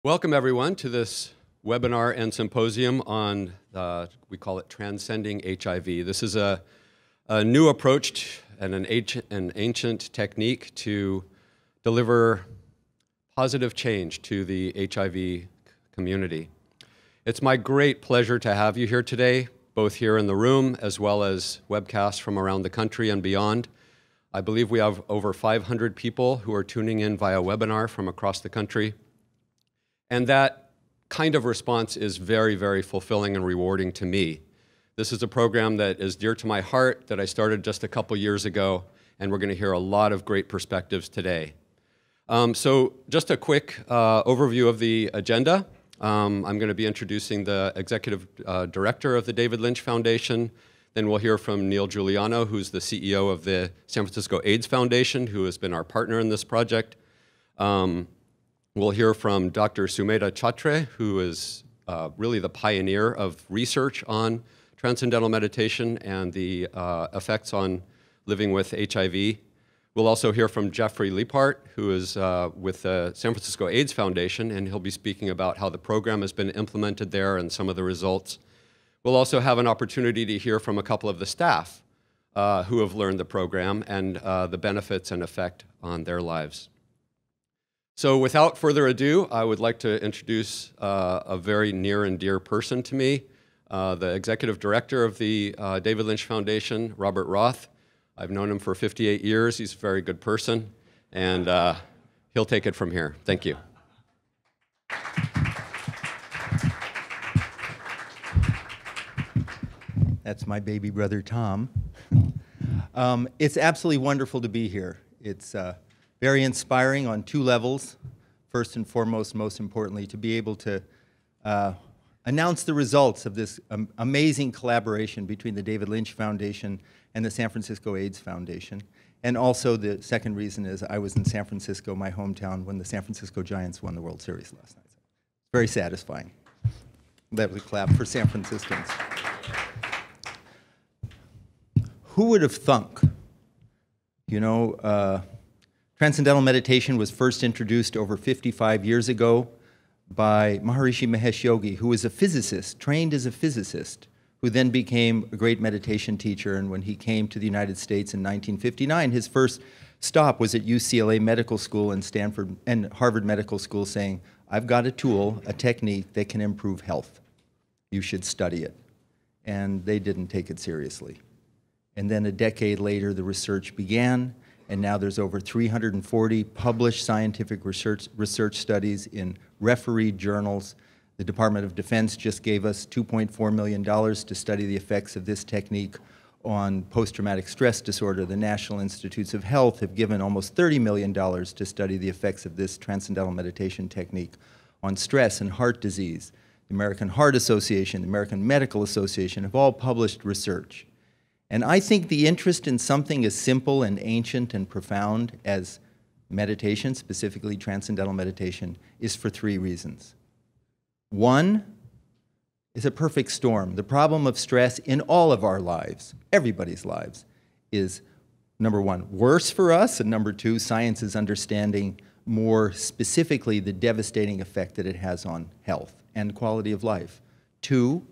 Welcome everyone to this webinar and symposium on, we call it Transcending HIV. This is a new approach and an ancient technique to deliver positive change to the HIV community. It's my great pleasure to have you here today, both here in the room as well as webcasts from around the country and beyond. I believe we have over 500 people who are tuning in via webinar from across the country. And that kind of response is very, very fulfilling and rewarding to me. This is a program that is dear to my heart that I started just a couple years ago, and we're going to hear a lot of great perspectives today. So just a quick overview of the agenda. I'm going to be introducing the Executive Director of the David Lynch Foundation. Then we'll hear from Neil Giuliano, who's the CEO of the San Francisco AIDS Foundation, who has been our partner in this project. We'll hear from Dr. Sumedha Chhatre, who is really the pioneer of research on Transcendental Meditation and the effects on living with HIV. We'll also hear from Jeffrey Liepart, who is with the San Francisco AIDS Foundation, and he'll be speaking about how the program has been implemented there and some of the results. We'll also have an opportunity to hear from a couple of the staff who have learned the program and the benefits and effect on their lives. So without further ado, I would like to introduce a very near and dear person to me, the Executive Director of the David Lynch Foundation, Robert Roth. I've known him for 58 years. He's a very good person, and he'll take it from here. Thank you. That's my baby brother, Tom. It's absolutely wonderful to be here. It's very inspiring on two levels. First and foremost, most importantly, to be able to announce the results of this amazing collaboration between the David Lynch Foundation and the San Francisco AIDS Foundation. And also the second reason is I was in San Francisco, my hometown, when the San Francisco Giants won the World Series last night. So, very satisfying. That was a clap for San Franciscans. Who would have thunk? You know, Transcendental Meditation was first introduced over 55 years ago by Maharishi Mahesh Yogi, who was a physicist, trained as a physicist, who then became a great meditation teacher. And when he came to the United States in 1959, his first stop was at UCLA Medical School and Stanford and Harvard Medical School, saying, "I've got a tool, a technique that can improve health. You should study it." And they didn't take it seriously. And then a decade later, the research began. And now there's over 340 published scientific research studies in refereed journals. The Department of Defense just gave us $2.4 million to study the effects of this technique on post-traumatic stress disorder. The National Institutes of Health have given almost $30 million to study the effects of this Transcendental Meditation technique on stress and heart disease. The American Heart Association, the American Medical Association have all published research. And I think the interest in something as simple and ancient and profound as meditation, specifically Transcendental Meditation, is for three reasons. One is a perfect storm. The problem of stress in all of our lives, everybody's lives, is, number one, worse for us, and number two, science is understanding more specifically the devastating effect that it has on health and quality of life. Two,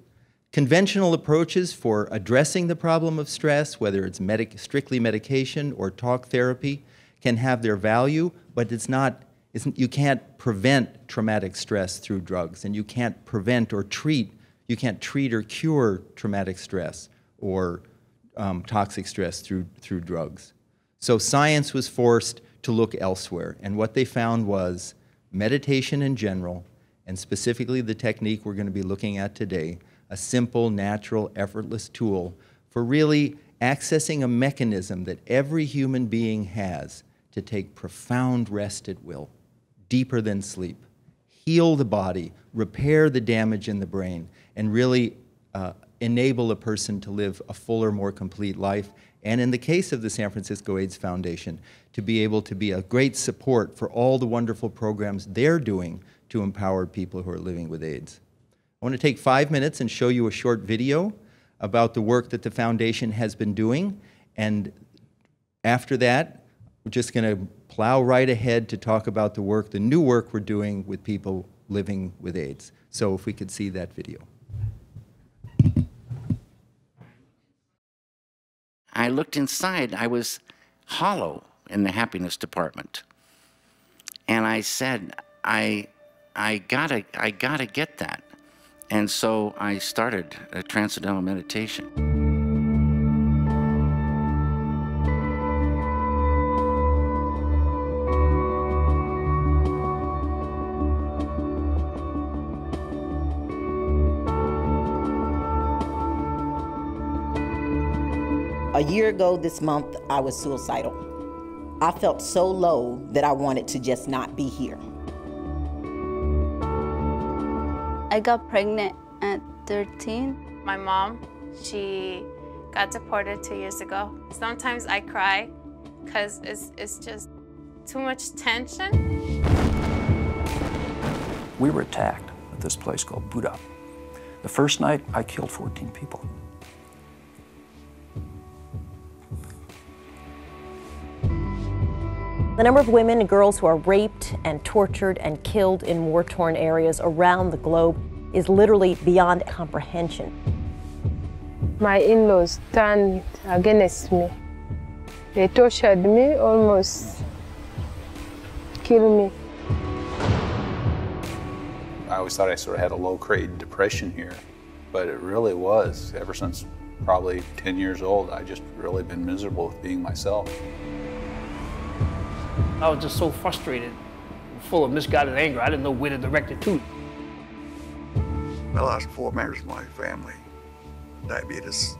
conventional approaches for addressing the problem of stress, whether it's strictly medication or talk therapy, can have their value, but you can't prevent traumatic stress through drugs, and you can't prevent or treat, you can't treat or cure traumatic stress or toxic stress through drugs. So science was forced to look elsewhere, and what they found was meditation in general, and specifically the technique we're going to be looking at today, a simple, natural, effortless tool for really accessing a mechanism that every human being has to take profound rest at will, deeper than sleep, heal the body, repair the damage in the brain, and really enable a person to live a fuller, more complete life. And in the case of the San Francisco AIDS Foundation, to be able to be a great support for all the wonderful programs they're doing to empower people who are living with AIDS. I want to take 5 minutes and show you a short video about the work that the foundation has been doing, and after that, we're just going to plow right ahead to talk about the work, the new work we're doing with people living with AIDS. So if we could see that video. I looked inside. I was hollow in the happiness department. And I said, I gotta get that. And so I started a Transcendental Meditation. A year ago this month, I was suicidal. I felt so low that I wanted to just not be here. I got pregnant at 13. My mom, she got deported 2 years ago. Sometimes I cry because it's just too much tension. We were attacked at this place called Buddha. The first night, I killed 14 people. The number of women and girls who are raped and tortured and killed in war-torn areas around the globe is literally beyond comprehension. My in-laws turned against me. They tortured me, almost killed me. I always thought I sort of had a low-grade depression here, but it really was. Ever since probably 10 years old, I've just really been miserable with being myself. I was just so frustrated, full of misguided anger. I didn't know where to direct it to. I lost 4 members of my family. Diabetes.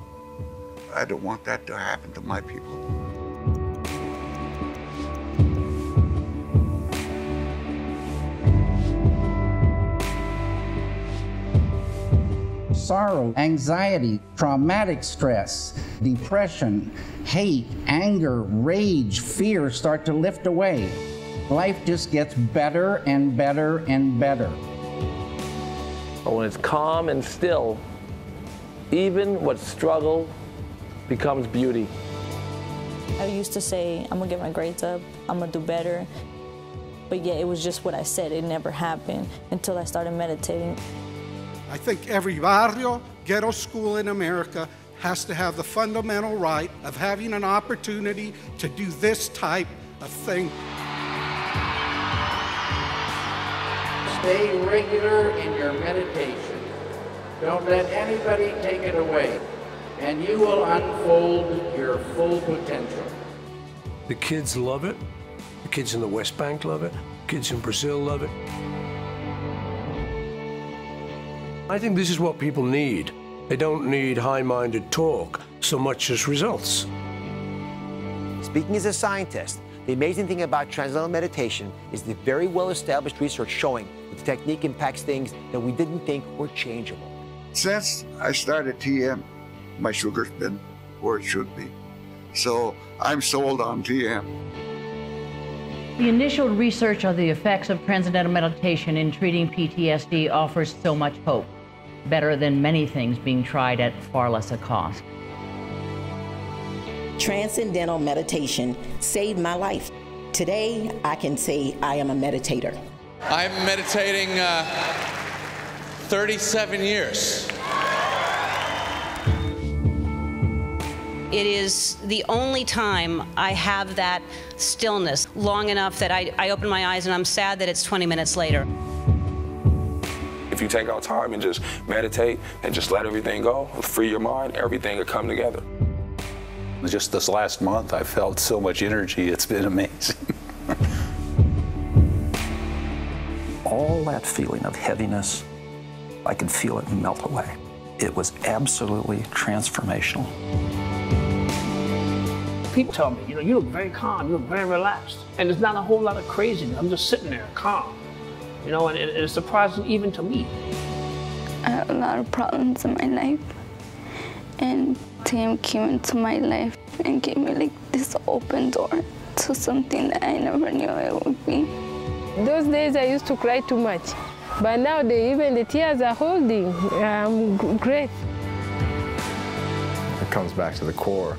I don't want that to happen to my people. Sorrow, anxiety, traumatic stress, depression, hate, anger, rage, fear start to lift away. Life just gets better and better and better. But when it's calm and still, even what struggle becomes beauty. I used to say, I'm gonna get my grades up, I'm gonna do better. But yeah, it was just what I said. It never happened until I started meditating. I think every barrio, ghetto school in America has to have the fundamental right of having an opportunity to do this type of thing. Stay regular in your meditation. Don't let anybody take it away, and you will unfold your full potential. The kids love it. The kids in the West Bank love it. Kids in Brazil love it. I think this is what people need. They don't need high-minded talk so much as results. Speaking as a scientist, the amazing thing about Transcendental Meditation is the very well-established research showing that the technique impacts things that we didn't think were changeable. Since I started TM, my sugar's been where it should be. So I'm sold on TM. The initial research on the effects of Transcendental Meditation in treating PTSD offers so much hope, better than many things being tried at far less a cost. Transcendental Meditation saved my life. Today, I can say I am a meditator. I'm meditating 37 years. It is the only time I have that stillness long enough that I open my eyes and I'm sad that it's 20 minutes later. If you take out time and just meditate and just let everything go, free your mind, everything will come together. Just this last month, I felt so much energy. It's been amazing. All that feeling of heaviness, I could feel it melt away. It was absolutely transformational. People tell me, you look very calm, you look very relaxed. And there's not a whole lot of craziness. I'm just sitting there, calm. And it's surprising even to me. I had a lot of problems in my life. And TM came into my life and gave me this open door to something that I never knew it would be. Those days I used to cry too much. But now even the tears are holding. I'm great. It comes back to the core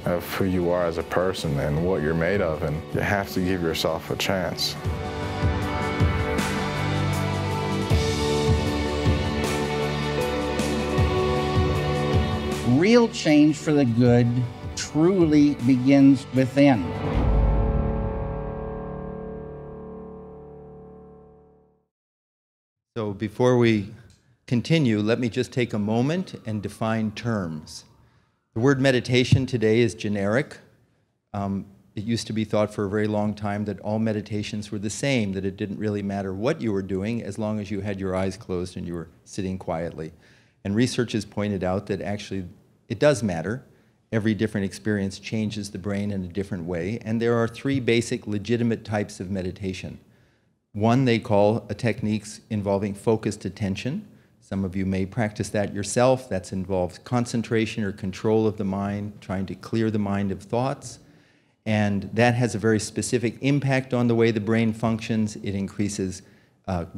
of who you are as a person and what you're made of, and you have to give yourself a chance. real change for the good truly begins within. So before we continue, let me just take a moment and define terms. The word meditation today is generic. It used to be thought for a very long time that all meditations were the same, that it didn't really matter what you were doing as long as you had your eyes closed and you were sitting quietly. And research has pointed out that actually it does matter. Every different experience changes the brain in a different way, and there are three basic legitimate types of meditation. One they call techniques involving focused attention. Some of you may practice that yourself. That involves concentration or control of the mind, trying to clear the mind of thoughts. And that has a very specific impact on the way the brain functions. It increases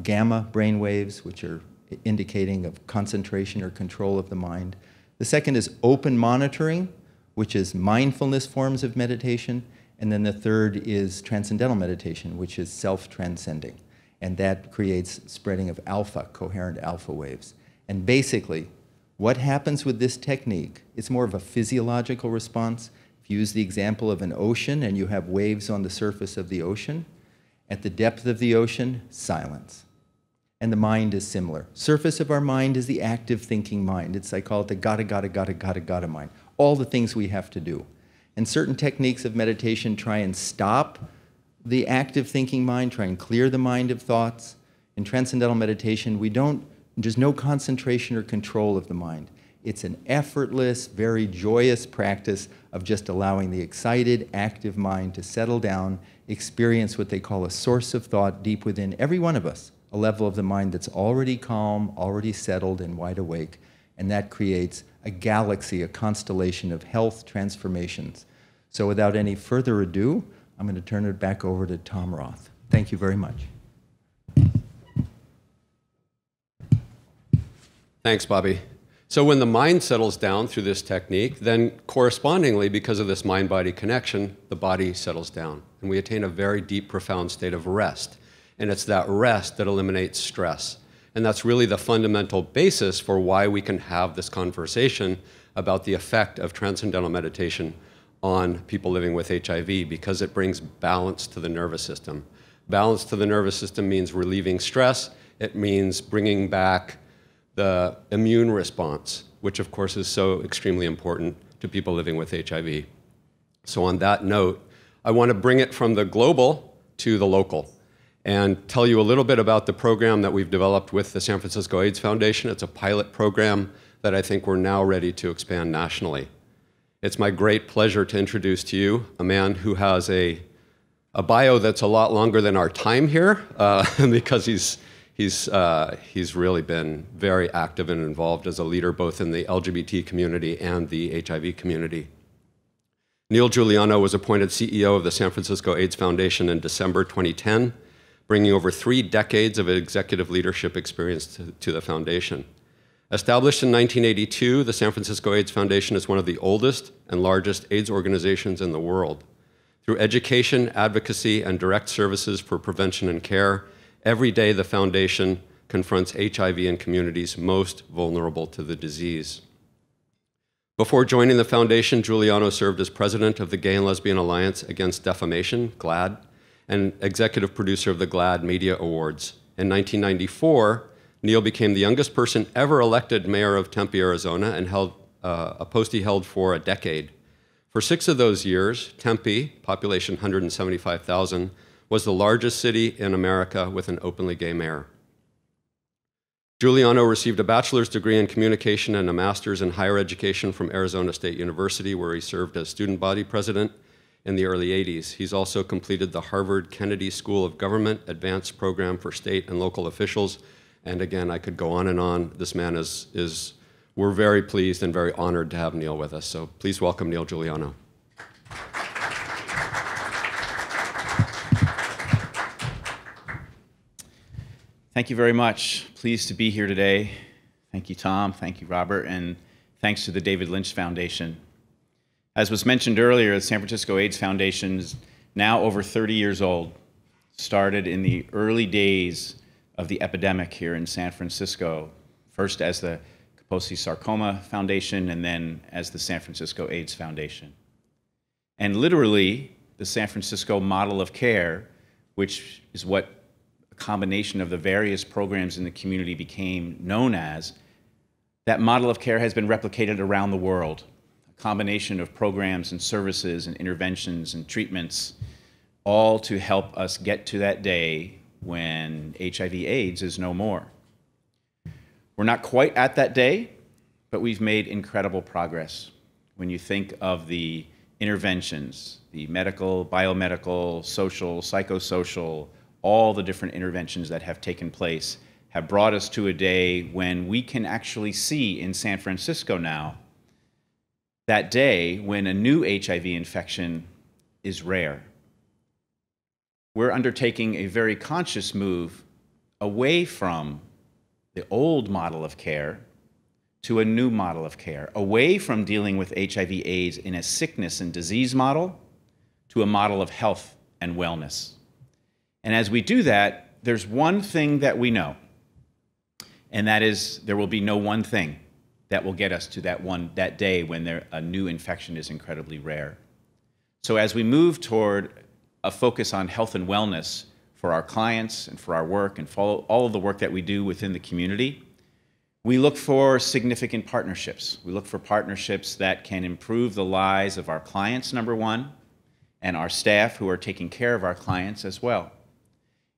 gamma brain waves, which are indicating of concentration or control of the mind. The second is open monitoring, which is mindfulness forms of meditation. And then the third is transcendental meditation, which is self-transcending. And that creates spreading of alpha, coherent alpha waves. And basically, what happens with this technique, it's more of a physiological response. If you use the example of an ocean and you have waves on the surface of the ocean, at the depth of the ocean, silence. And the mind is similar. Surface of our mind is the active thinking mind. I call it the gotta mind. All the things we have to do. And certain techniques of meditation try and stop the active thinking mind, try and clear the mind of thoughts. In transcendental meditation, there's no concentration or control of the mind. It's an effortless, very joyous practice of just allowing the excited, active mind to settle down, experience what they call a source of thought deep within every one of us, a level of the mind that's already calm, already settled and wide awake. And that creates a galaxy, a constellation of health transformations. So without any further ado, I'm going to turn it back over to Tom Roth. Thank you very much. Thanks, Bobby. So when the mind settles down through this technique, then correspondingly, because of this mind-body connection, the body settles down. And we attain a very deep, profound state of rest. And it's that rest that eliminates stress. And that's really the fundamental basis for why we can have this conversation about the effect of transcendental meditation on people living with HIV, because it brings balance to the nervous system. Balance to the nervous system means relieving stress. It means bringing back the immune response, which of course is so extremely important to people living with HIV. So on that note, I want to bring it from the global to the local and tell you a little bit about the program that we've developed with the San Francisco AIDS Foundation. It's a pilot program that I think we're now ready to expand nationally. It's my great pleasure to introduce to you a man who has a bio that's a lot longer than our time here, because he's really been very active and involved as a leader both in the LGBT community and the HIV community. Neil Giuliano was appointed CEO of the San Francisco AIDS Foundation in December 2010, bringing over 3 decades of executive leadership experience to the foundation. Established in 1982, the San Francisco AIDS Foundation is one of the oldest and largest AIDS organizations in the world. Through education, advocacy, and direct services for prevention and care, every day the foundation confronts HIV in communities most vulnerable to the disease. Before joining the foundation, Giuliano served as president of the Gay and Lesbian Alliance Against Defamation, GLAAD, and executive producer of the GLAAD Media Awards. In 1994, Neil became the youngest person ever elected mayor of Tempe, Arizona, and held a post he held for a decade. For 6 of those years, Tempe, population 175,000, was the largest city in America with an openly gay mayor. Giuliano received a bachelor's degree in communication and a master's in higher education from Arizona State University, where he served as student body president in the early 80s. He's also completed the Harvard Kennedy School of Government Advanced Program for State and Local Officials. And again, I could go on and on. This man we're very pleased and very honored to have Neil with us. So please welcome Neil Giuliano. Thank you very much. Pleased to be here today. Thank you, Tom. Thank you, Robert. And thanks to the David Lynch Foundation. As was mentioned earlier, the San Francisco AIDS Foundation is now over 30 years old. Started in the early days of the epidemic here in San Francisco, first as the Kaposi Sarcoma Foundation, and then as the San Francisco AIDS Foundation. And literally, the San Francisco model of care, which is what a combination of the various programs in the community became known as, that model of care has been replicated around the world. A combination of programs and services and interventions and treatments, all to help us get to that day when HIV/AIDS is no more. We're not quite at that day, but we've made incredible progress. When you think of the interventions, the medical, biomedical, social, psychosocial, all the different interventions that have taken place have brought us to a day when we can actually see in San Francisco now that day when a new HIV infection is rare. We're undertaking a very conscious move away from the old model of care to a new model of care, away from dealing with HIV/AIDS in a sickness and disease model to a model of health and wellness. And as we do that, there's one thing that we know, and that is there will be no one thing that will get us to that day when a new infection is incredibly rare. So as we move toward a focus on health and wellness for our clients and for our work and follow all of the work that we do within the community, we look for significant partnerships. We look for partnerships that can improve the lives of our clients, number one, and our staff who are taking care of our clients as well.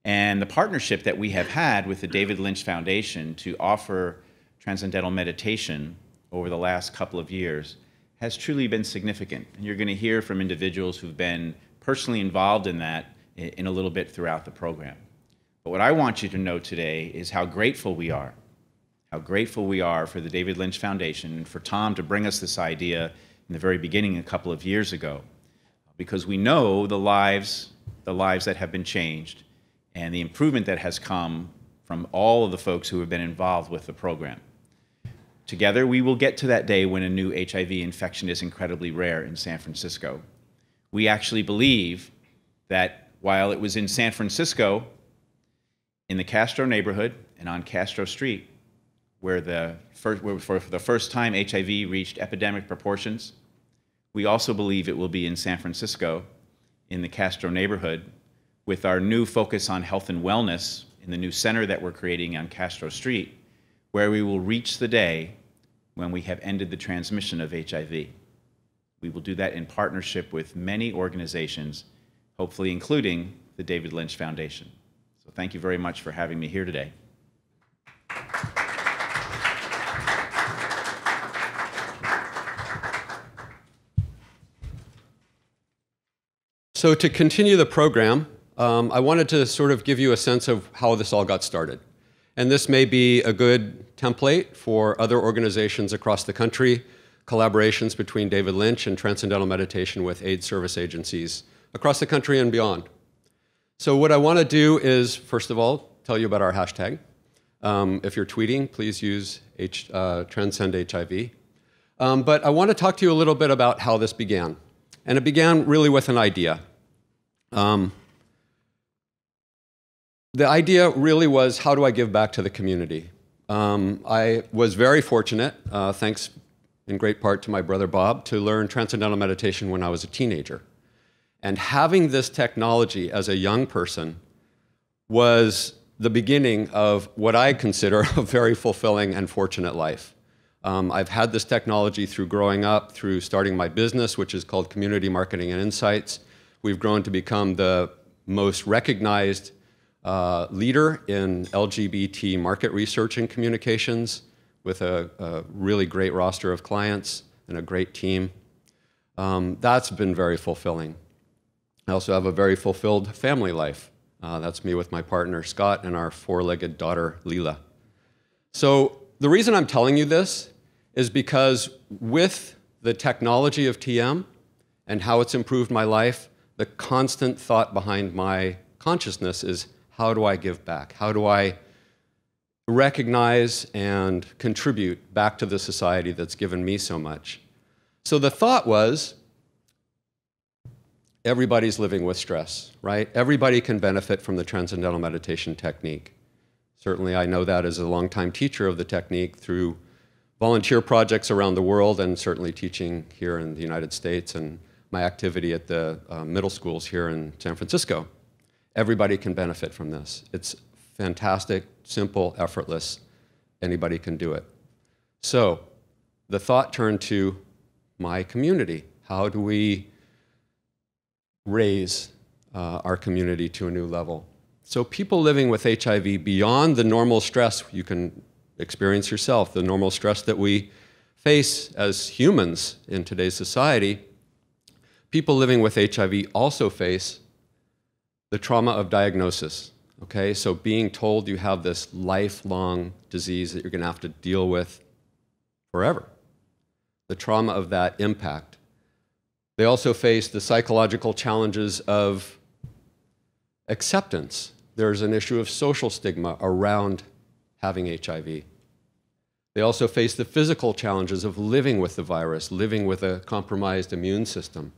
And the partnership that we have had with the David Lynch Foundation to offer Transcendental Meditation over the last couple of years has truly been significant. And you're going to hear from individuals who've been personally involved in that in a little bit throughout the program. But what I want you to know today is how grateful we are for the David Lynch Foundation and for Tom to bring us this idea in the very beginning a couple of years ago, because we know the lives that have been changed and the improvement that has come from all of the folks who have been involved with the program. Together, we will get to that day when a new HIV infection is incredibly rare in San Francisco. We actually believe that while it was in San Francisco, in the Castro neighborhood and on Castro Street, where for the first time HIV reached epidemic proportions, we also believe it will be in San Francisco, in the Castro neighborhood, with our new focus on health and wellness in the new center that we're creating on Castro Street, where we will reach the day when we have ended the transmission of HIV. We will do that in partnership with many organizations, hopefully including the David Lynch Foundation. So thank you very much for having me here today. So to continue the program, I wanted to sort of give you a sense of how this all got started. And this may be a good template for other organizations across the country, collaborations between David Lynch and Transcendental Meditation with AIDS service agencies across the country and beyond. So what I want to do is, first of all, tell you about our hashtag. If you're tweeting, please use TranscendHIV. But I want to talk to you a little bit about how this began. And it began really with an idea. The idea really was, how do I give back to the community? I was very fortunate, thanks in great part to my brother Bob, to learn Transcendental Meditation when I was a teenager. And having this technology as a young person was the beginning of what I consider a very fulfilling and fortunate life. I've had this technology through growing up, through starting my business, which is called Community Marketing and Insights. We've grown to become the most recognized leader in LGBT market research and communications, with a really great roster of clients and a great team. That's been very fulfilling. I also have a very fulfilled family life. That's me with my partner, Scott, and our four-legged daughter, Leela. So the reason I'm telling you this is because with the technology of TM and how it's improved my life, the constant thought behind my consciousness is, how do I give back? How do I recognize and contribute back to the society that's given me so much? So the thought was, everybody's living with stress, right? Everybody can benefit from the Transcendental Meditation technique. Certainly I know that as a longtime teacher of the technique through volunteer projects around the world, and certainly teaching here in the United States, and my activity at the middle schools here in San Francisco. Everybody can benefit from this. It's fantastic, simple, effortless. Anybody can do it. So the thought turned to my community. How do we raise our community to a new level? So people living with HIV, beyond the normal stress you can experience yourself, the normal stress that we face as humans in today's society, people living with HIV also face the trauma of diagnosis. Okay, so being told you have this lifelong disease that you're going to have to deal with forever. The trauma of that impact. They also face the psychological challenges of acceptance. There's an issue of social stigma around having HIV. They also face the physical challenges of living with the virus, living with a compromised immune system.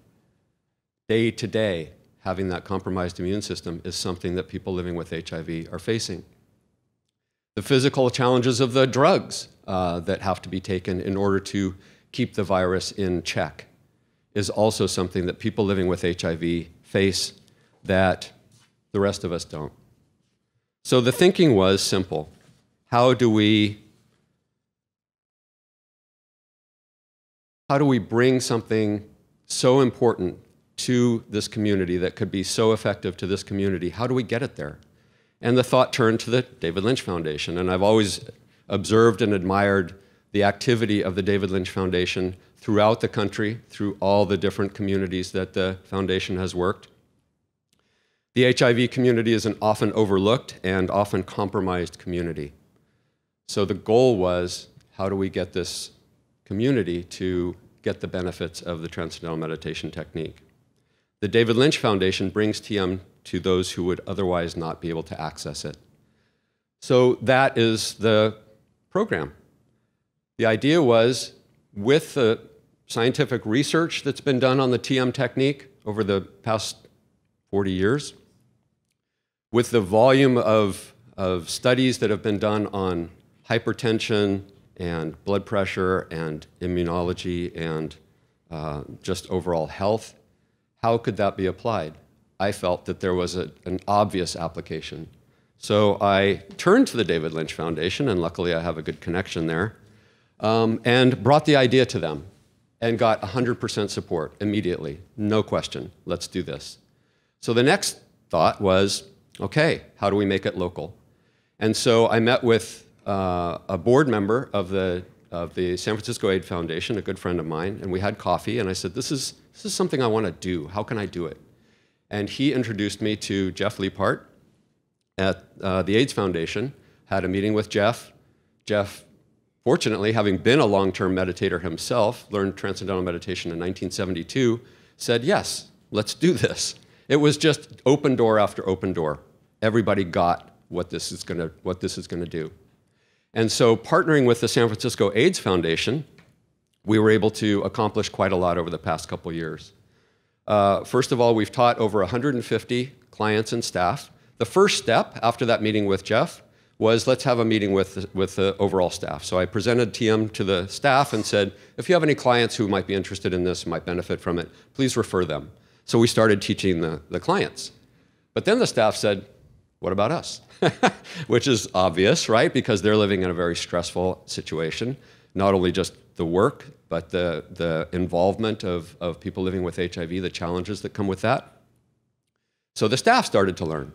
Day to day, having that compromised immune system is something that people living with HIV are facing. The physical challenges of the drugs that have to be taken in order to keep the virus in check is also something that people living with HIV face that the rest of us don't. So the thinking was simple. How do we bring something so important to this community that could be so effective to this community? How do we get it there? And the thought turned to the David Lynch Foundation. And I've always observed and admired the activity of the David Lynch Foundation throughout the country, through all the different communities that the foundation has worked. The HIV community is an often overlooked and often compromised community. So the goal was, how do we get this community to get the benefits of the Transcendental Meditation technique? The David Lynch Foundation brings TM to those who would otherwise not be able to access it. So that is the program. The idea was, with the scientific research that's been done on the TM technique over the past 40 years, with the volume of studies that have been done on hypertension and blood pressure and immunology and just overall health, how could that be applied? I felt that there was an obvious application. So I turned to the David Lynch Foundation, and luckily I have a good connection there, and brought the idea to them and got 100% support immediately. No question, let's do this. So the next thought was, okay, how do we make it local? And so I met with a board member of the San Francisco AIDS Foundation, a good friend of mine, and we had coffee, and I said, this is something I want to do. How can I do it? And he introduced me to Jeff Leapart at the AIDS Foundation, had a meeting with Jeff. Jeff, fortunately, having been a long-term meditator himself, learned Transcendental Meditation in 1972, said, yes, let's do this. It was just open door after open door. Everybody got what this is going to do. And so partnering with the San Francisco AIDS Foundation, we were able to accomplish quite a lot over the past couple years. First of all, we've taught over 150 clients and staff. The first step after that meeting with Jeff was, let's have a meeting with the overall staff. So I presented TM to the staff and said, if you have any clients who might be interested in this, might benefit from it, please refer them. So we started teaching the clients. But then the staff said, what about us? Which is obvious, right? Because they're living in a very stressful situation, not only just the work, but the involvement of people living with HIV, the challenges that come with that. So the staff started to learn,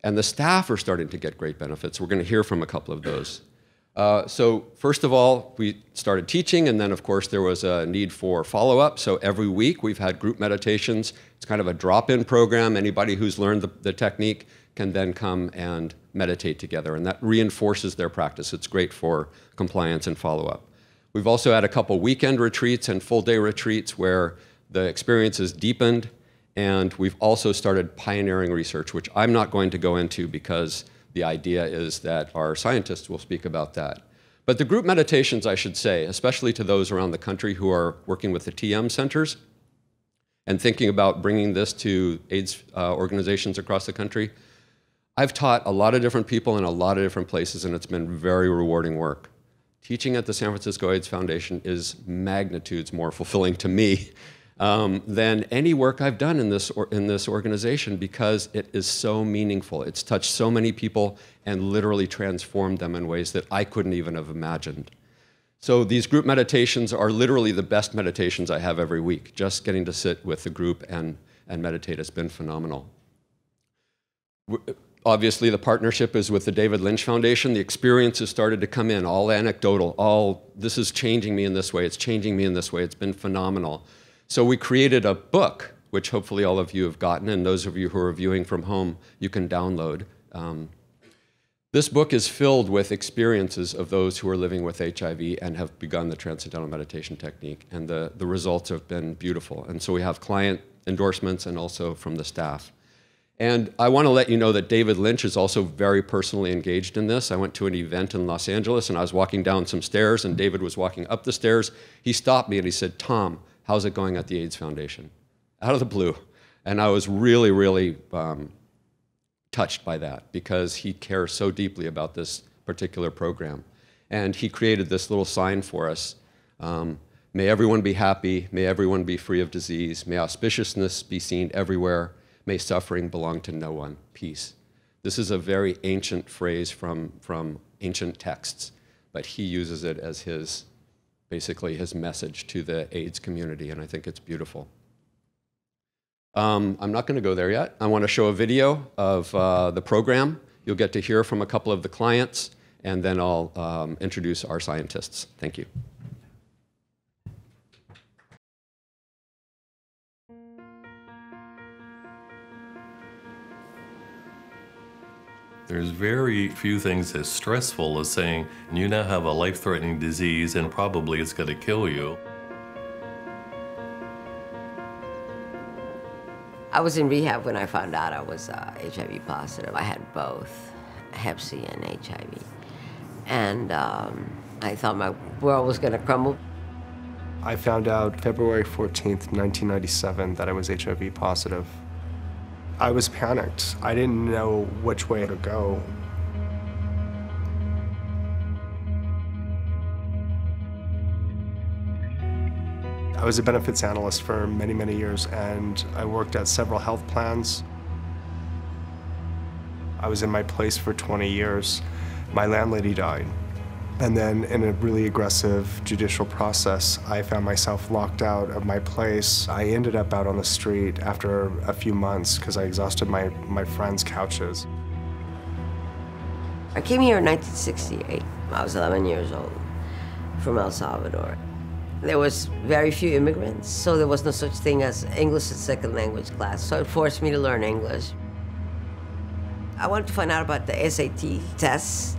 and the staff are starting to get great benefits. We're going to hear from a couple of those. So first of all, we started teaching, and then of course there was a need for follow-up. So every week we've had group meditations. It's kind of a drop-in program. Anybody who's learned the technique can then come and meditate together, and that reinforces their practice. It's great for compliance and follow-up. We've also had a couple weekend retreats and full-day retreats where the experience is deepened, and we've also started pioneering research, which I'm not going to go into because the idea is that our scientists will speak about that. But the group meditations, I should say, especially to those around the country who are working with the TM centers and thinking about bringing this to AIDS organizations across the country, I've taught a lot of different people in a lot of different places, and it's been very rewarding work. Teaching at the San Francisco AIDS Foundation is magnitudes more fulfilling to me than any work I've done in this organization, because it is so meaningful. It's touched so many people and literally transformed them in ways that I couldn't even have imagined. So these group meditations are literally the best meditations I have every week. Just getting to sit with the group and meditate has been phenomenal. Obviously, the partnership is with the David Lynch Foundation. The experiences started to come in, all anecdotal, all, this is changing me in this way, it's changing me in this way, it's been phenomenal. So we created a book, which hopefully all of you have gotten, and those of you who are viewing from home, you can download. This book is filled with experiences of those who are living with HIV and have begun the Transcendental Meditation technique, and the results have been beautiful. And so we have client endorsements and also from the staff. And I want to let you know that David Lynch is also very personally engaged in this. I went to an event in Los Angeles, and I was walking down some stairs, and David was walking up the stairs. He stopped me and he said, "Tom, how's it going at the AIDS Foundation?" Out of the blue. And I was really, really touched by that, because he cares so deeply about this particular program. And he created this little sign for us. May everyone be happy. May everyone be free of disease. May auspiciousness be seen everywhere. May suffering belong to no one. Peace. This is a very ancient phrase from ancient texts, but he uses it as basically his message to the AIDS community, and I think it's beautiful. I'm not going to go there yet. I want to show a video of the program. You'll get to hear from a couple of the clients, and then I'll introduce our scientists. Thank you. There's very few things as stressful as saying, you now have a life-threatening disease and probably it's going to kill you. I was in rehab when I found out I was HIV positive. I had both Hep C and HIV. And I thought my world was going to crumble. I found out February 14th, 1997, that I was HIV positive. I was panicked. I didn't know which way to go. I was a benefits analyst for many, many years, and I worked at several health plans. I was in my place for 20 years. My landlady died. And then in a really aggressive judicial process, I found myself locked out of my place. I ended up out on the street after a few months because I exhausted my friends' couches. I came here in 1968. I was 11 years old, from El Salvador. There was very few immigrants, so there was no such thing as English as second language class, so it forced me to learn English. I wanted to find out about the SAT tests.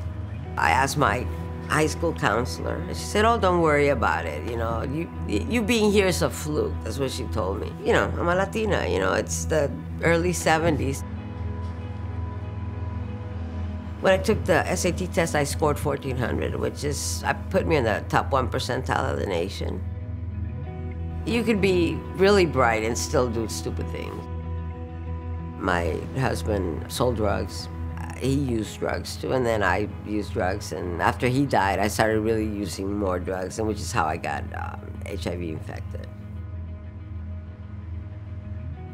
I asked my high school counselor, and she said, "Oh, don't worry about it. You know, you being here is a fluke." That's what she told me. You know, I'm a Latina. You know, it's the early 70s. When I took the SAT test, I scored 1,400, which put me in the top 1 percentile of the nation. You could be really bright and still do stupid things. My husband sold drugs. He used drugs too, and then I used drugs, and after he died, I started really using more drugs, and which is how I got HIV infected.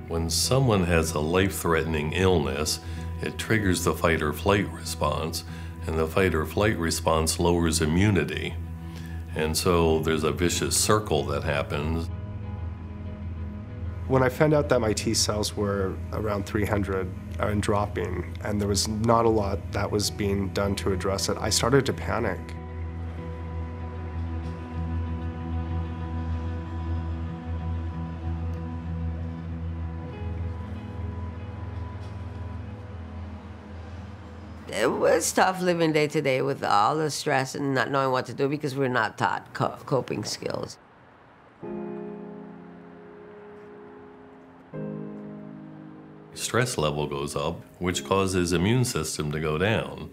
When someone has a life-threatening illness, it triggers the fight or flight response, and the fight or flight response lowers immunity. And so there's a vicious circle that happens. When I found out that my T cells were around 300 and dropping, and there was not a lot that was being done to address it, I started to panic. It was tough living day to day with all the stress and not knowing what to do because we're not taught coping skills. Stress level goes up, which causes immune system to go down.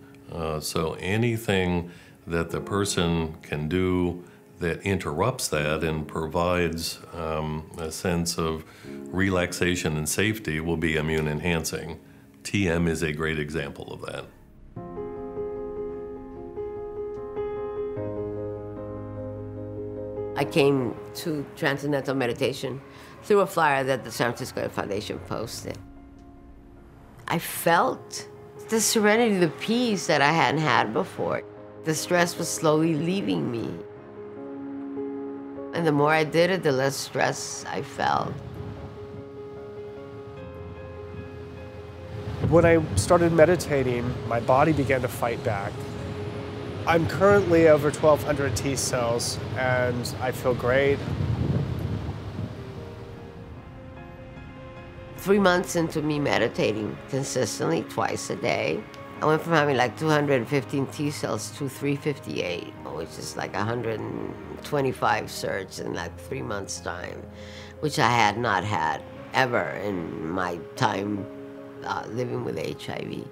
So anything that the person can do that interrupts that and provides a sense of relaxation and safety will be immune enhancing. TM is a great example of that. I came to Transcendental Meditation through a flyer that the San Francisco AIDS Foundation posted. I felt the serenity, the peace that I hadn't had before. The stress was slowly leaving me. And the more I did it, the less stress I felt. When I started meditating, my body began to fight back. I'm currently over 1,200 T cells, and I feel great. 3 months into me meditating consistently twice a day, I went from having like 215 T cells to 358, which is like 125 surge in like 3 months' time, which I had not had ever in my time living with HIV.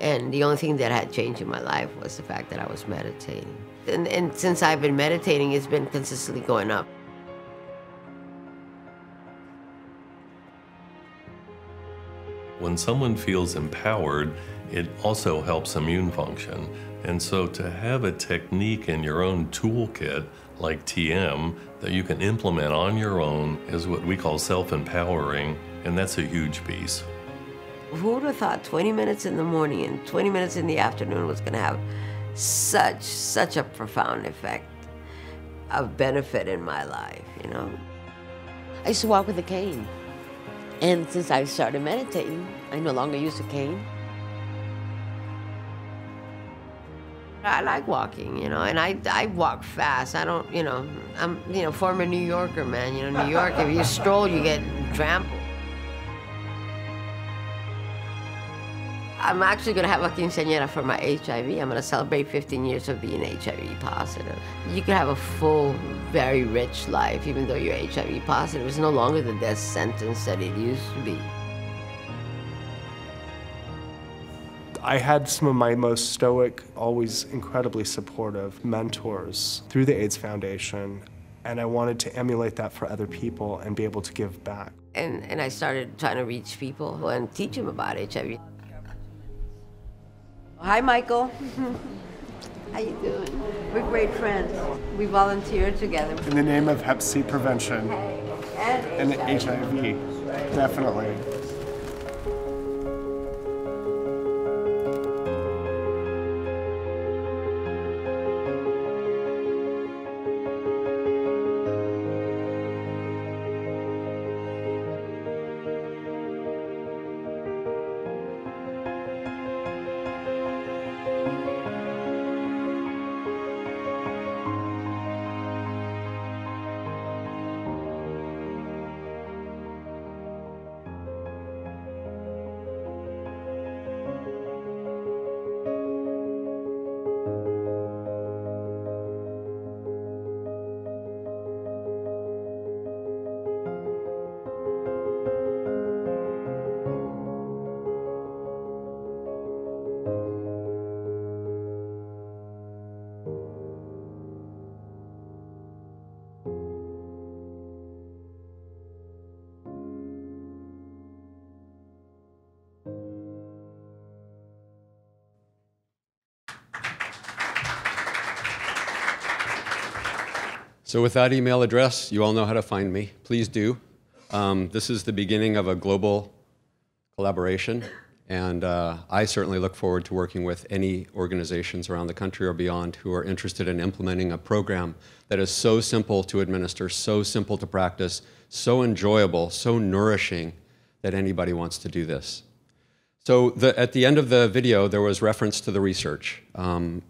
And the only thing that had changed in my life was the fact that I was meditating. And since I've been meditating, it's been consistently going up. When someone feels empowered, it also helps immune function. And so to have a technique in your own toolkit, like TM, that you can implement on your own is what we call self-empowering, and that's a huge piece. Who would have thought 20 minutes in the morning and 20 minutes in the afternoon was going to have such a profound effect of benefit in my life, you know? I used to walk with a cane. And since I started meditating, I no longer use a cane. I like walking, you know, and I walk fast. I don't, you know, I'm, you know, former New Yorker, man. You know, New York, if you stroll, you get trampled. I'm actually going to have a quinceañera for my HIV. I'm going to celebrate 15 years of being HIV positive. You can have a full, very rich life, even though you're HIV positive. It's no longer the death sentence that it used to be. I had some of my most stoic, always incredibly supportive mentors through the AIDS Foundation, and I wanted to emulate that for other people and be able to give back. And I started trying to reach people and teach them about HIV. Hi, Michael. How you doing? We're great friends. We volunteer together. In the name of Hep C prevention and HIV, definitely. So with that email address, you all know how to find me. Please do. This is the beginning of a global collaboration, and I certainly look forward to working with any organizations around the country or beyond who are interested in implementing a program that is so simple to administer, so simple to practice, so enjoyable, so nourishing that anybody wants to do this. So at the end of the video, there was reference to the research.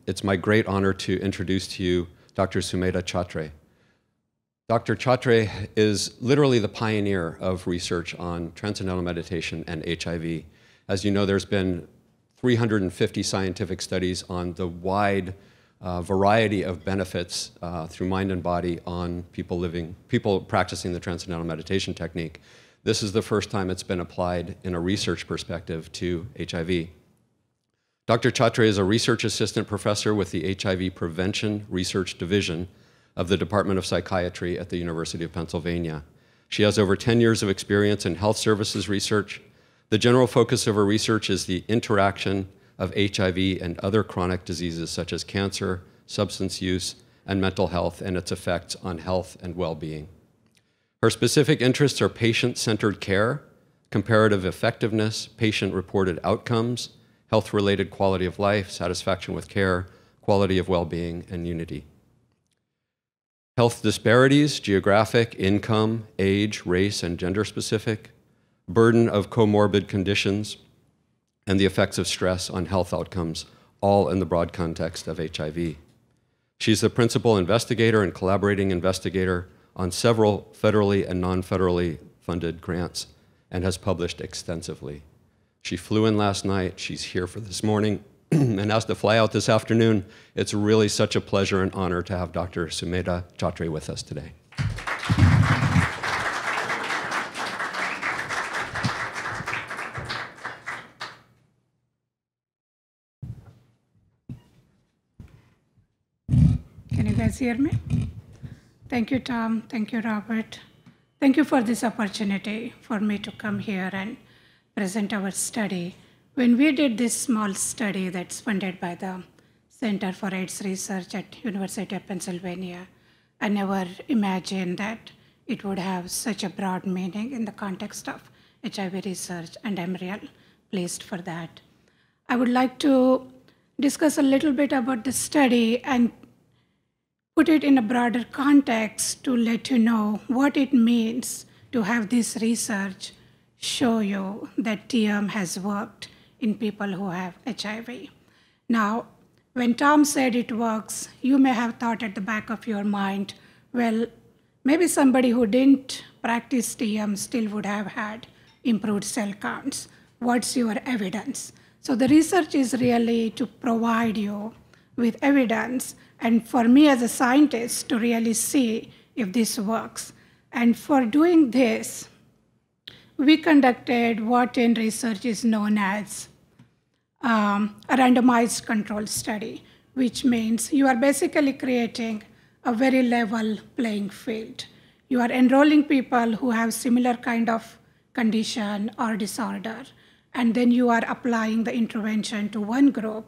It's my great honor to introduce to you Dr. Sumedha Chhatre. Dr. Chhatre is literally the pioneer of research on transcendental meditation and HIV. As you know, there's been 350 scientific studies on the wide variety of benefits through mind and body on people practicing the transcendental meditation technique. This is the first time it's been applied in a research perspective to HIV. Dr. Chhatre is a research assistant professor with the HIV Prevention Research Division of the Department of Psychiatry at the University of Pennsylvania. She has over 10 years of experience in health services research. The general focus of her research is the interaction of HIV and other chronic diseases such as cancer, substance use, and mental health and its effects on health and well-being. Her specific interests are patient-centered care, comparative effectiveness, patient-reported outcomes, health-related quality of life, satisfaction with care, quality of well-being, and unity. Health disparities, geographic, income, age, race, and gender-specific, burden of comorbid conditions, and the effects of stress on health outcomes, all in the broad context of HIV. She's the principal investigator and collaborating investigator on several federally and non-federally funded grants and has published extensively. She flew in last night, she's here for this morning, and has to fly out this afternoon. It's really such a pleasure and honor to have Dr. Sumedha Chatre with us today. Can you guys hear me? Thank you, Tom. Thank you, Robert. Thank you for this opportunity for me to come here and present our study. When we did this small study that's funded by the Center for AIDS Research at University of Pennsylvania, I never imagined that it would have such a broad meaning in the context of HIV research, and I'm real pleased for that. I would like to discuss a little bit about the study and put it in a broader context to let you know what it means to have this research show you that TM has worked in people who have HIV. Now, when Tom said it works, you may have thought at the back of your mind, well, maybe somebody who didn't practice TM still would have had improved cell counts. What's your evidence? So the research is really to provide you with evidence, and for me as a scientist to really see if this works. And for doing this, we conducted what in research is known as a randomized control study, which means you are basically creating a very level playing field. You are enrolling people who have similar kind of condition or disorder, and then you are applying the intervention to one group.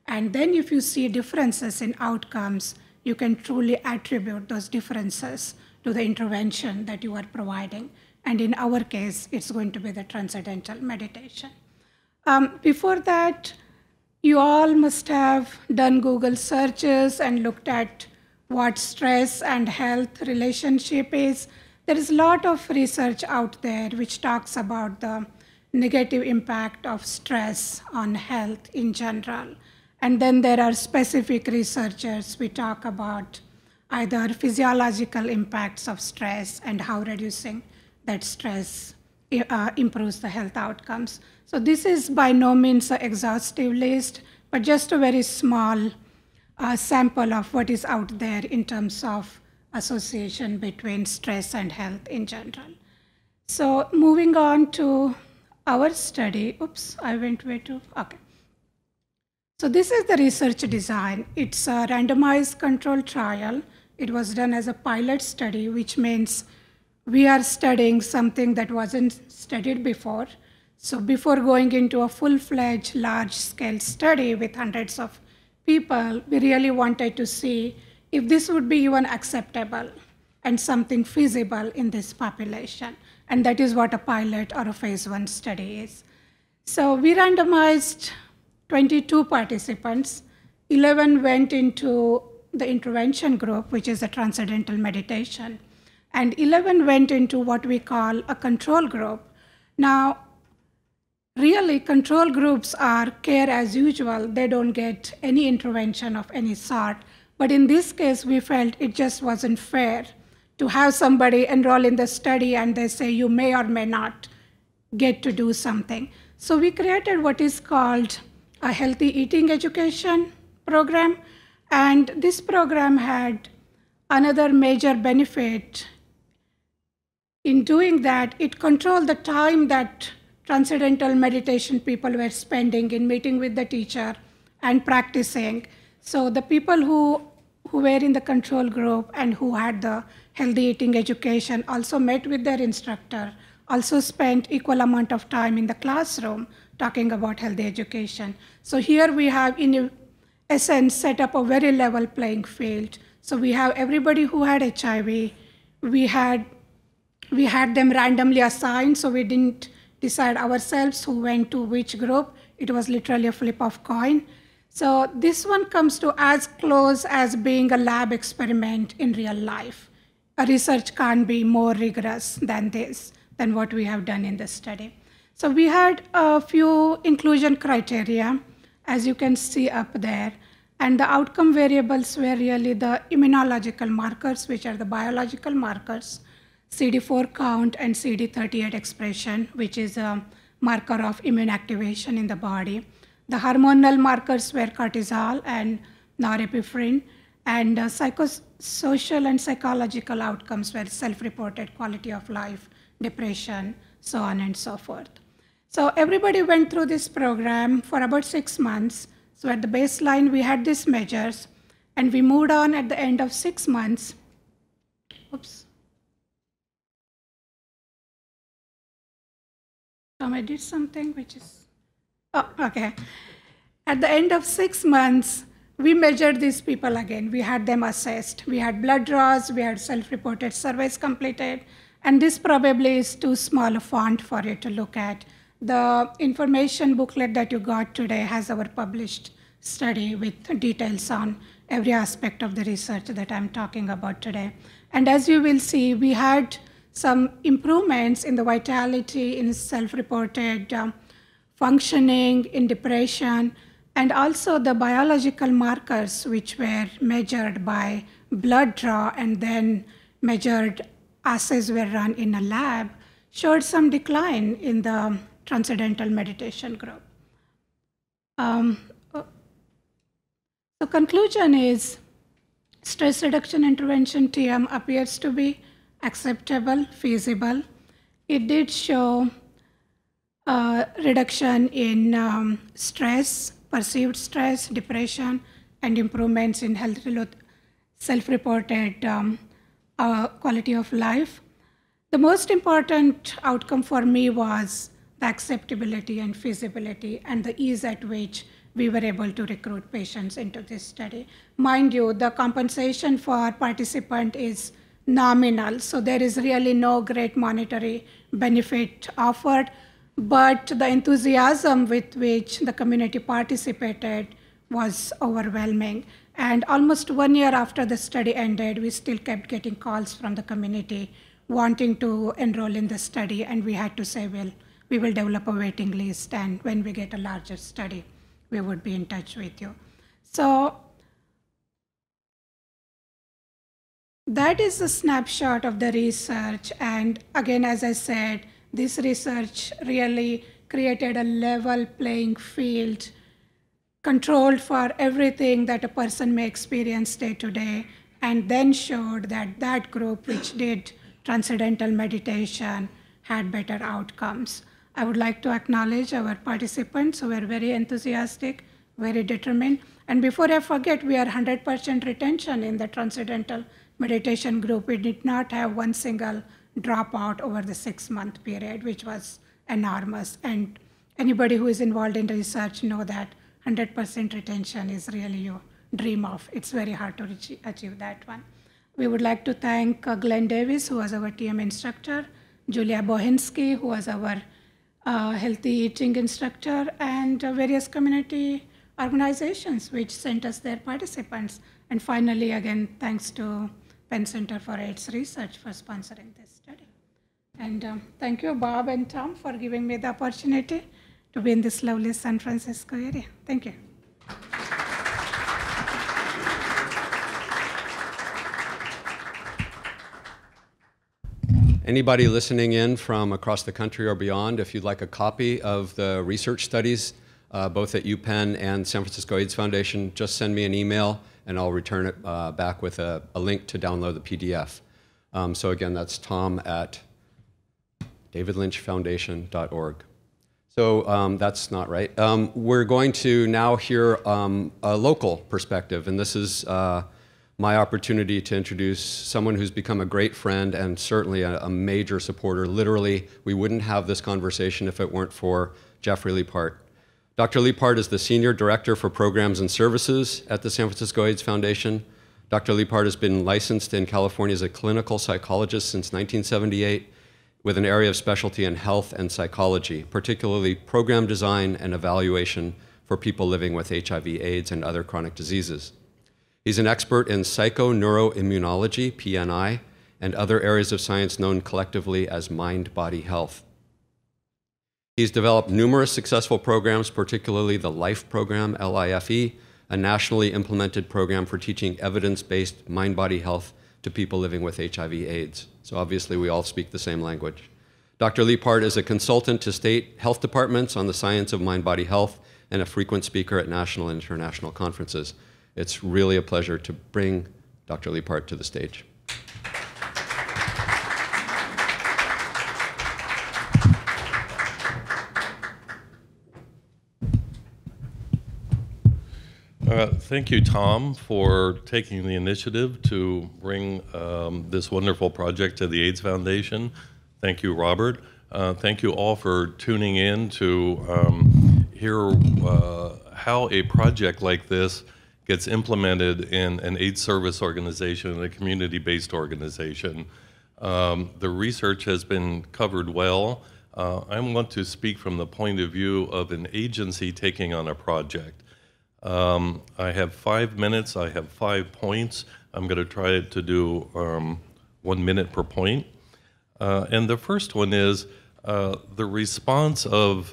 And then if you see differences in outcomes, you can truly attribute those differences to the intervention that you are providing. And in our case, it's going to be the Transcendental Meditation. Before that, you all must have done Google searches and looked at what stress and health relationship is. There is a lot of research out there which talks about the negative impact of stress on health in general. And then there are specific researchers we talk about either physiological impacts of stress and how reducing that stress improves the health outcomes. So this is by no means an exhaustive list, but just a very small sample of what is out there in terms of association between stress and health in general. So moving on to our study. Oops, I went way too, okay. So this is the research design. It's a randomized controlled trial. It was done as a pilot study, which means we are studying something that wasn't studied before. So before going into a full-fledged large-scale study with hundreds of people, we really wanted to see if this would be even acceptable and something feasible in this population. And that is what a pilot or a phase 1 study is. So we randomized 22 participants. 11 went into the intervention group, which is a Transcendental Meditation, and 11 went into what we call a control group. Now, really, control groups are care as usual. They don't get any intervention of any sort. But in this case, we felt it just wasn't fair to have somebody enroll in the study and they say you may or may not get to do something. So we created what is called a healthy eating education program. And this program had another major benefit. In doing that, it controlled the time that Transcendental Meditation people were spending in meeting with the teacher and practicing. So the people who were in the control group and who had the healthy eating education also met with their instructor, also spent equal amount of time in the classroom talking about healthy education. So here we have, in essence, set up a very level playing field So we have everybody who had HIV, we had them randomly assigned, so we didn't decide ourselves who went to which group. It was literally a flip of coin. So this one comes to as close as being a lab experiment in real life. A research can't be more rigorous than this, than what we have done in this study. So we had a few inclusion criteria, as you can see up there. And the outcome variables were really the immunological markers, which are the biological markers, CD4 count and CD38 expression, which is a marker of immune activation in the body. The hormonal markers were cortisol and norepinephrine, and psychosocial and psychological outcomes were self-reported quality of life, depression, so on and so forth. So everybody went through this program for about 6 months. So at the baseline, we had these measures, and we moved on at the end of 6 months. Oops. I did something which is, oh, okay. At the end of 6 months, we measured these people again. We had them assessed. We had blood draws, we had self-reported surveys completed, and this probably is too small a font for you to look at. The information booklet that you got today has our published study with details on every aspect of the research that I'm talking about today. And as you will see, we had some improvements in the vitality, in self-reported functioning, in depression, and also the biological markers which were measured by blood draw and then measured assays were run in a lab, showed some decline in the Transcendental Meditation group. The conclusion is stress reduction intervention TM appears to be acceptable, feasible. It did show reduction in stress, perceived stress, depression, and improvements in health, self-reported quality of life. The most important outcome for me was the acceptability and feasibility and the ease at which we were able to recruit patients into this study. Mind you, the compensation for participant is nominal, so there is really no great monetary benefit offered, but the enthusiasm with which the community participated was overwhelming. And almost 1 year after the study ended, we still kept getting calls from the community wanting to enroll in the study, and we had to say, well, we will develop a waiting list, and when we get a larger study, we would be in touch with you. So that is a snapshot of the research. And again, as I said, this research really created a level playing field, controlled for everything that a person may experience day to day, and then showed that that group which did Transcendental Meditation had better outcomes. I would like to acknowledge our participants who were very enthusiastic, very determined. And before I forget, we are 100% retention in the Transcendental Meditation group. We did not have one single dropout over the 6-month period, which was enormous. And anybody who is involved in research know that 100% retention is really your dream of. It's very hard to achieve that one. We would like to thank Glenn Davis, who was our TM instructor, Julia Bohinski, who was our healthy eating instructor, and various community organizations which sent us their participants. And finally, again, thanks to Penn Center for AIDS Research for sponsoring this study. And thank you, Bob and Tom, for giving me the opportunity to be in this lovely San Francisco area. Thank you. Anybody listening in from across the country or beyond, if you'd like a copy of the research studies, both at UPenn and San Francisco AIDS Foundation, just send me an email and I'll return it back with a link to download the PDF. So again, that's Tom at davidlynchfoundation.org. So that's not right. We're going to now hear a local perspective, and this is my opportunity to introduce someone who's become a great friend and certainly a major supporter. Literally, we wouldn't have this conversation if it weren't for Jeffrey Liepart. Dr. Liepart is the Senior Director for Programs and Services at the San Francisco AIDS Foundation. Dr. Liepard has been licensed in California as a clinical psychologist since 1978 with an area of specialty in health and psychology, particularly program design and evaluation for people living with HIV, AIDS, and other chronic diseases. He's an expert in psychoneuroimmunology, PNI, and other areas of science known collectively as mind-body health. He's developed numerous successful programs, particularly the LIFE program, LIFE, a nationally implemented program for teaching evidence-based mind-body health to people living with HIV/AIDS. So obviously we all speak the same language. Dr. Liepard is a consultant to state health departments on the science of mind-body health and a frequent speaker at national and international conferences. It's really a pleasure to bring Dr. Liepard to the stage. Thank you, Tom, for taking the initiative to bring this wonderful project to the AIDS Foundation. Thank you, Robert. Thank you all for tuning in to hear how a project like this gets implemented in an AIDS service organization and a community-based organization. The research has been covered well. I want to speak from the point of view of an agency taking on a project. I have 5 minutes. I have 5 points. I'm going to try to do 1 minute per point. And the first one is the response of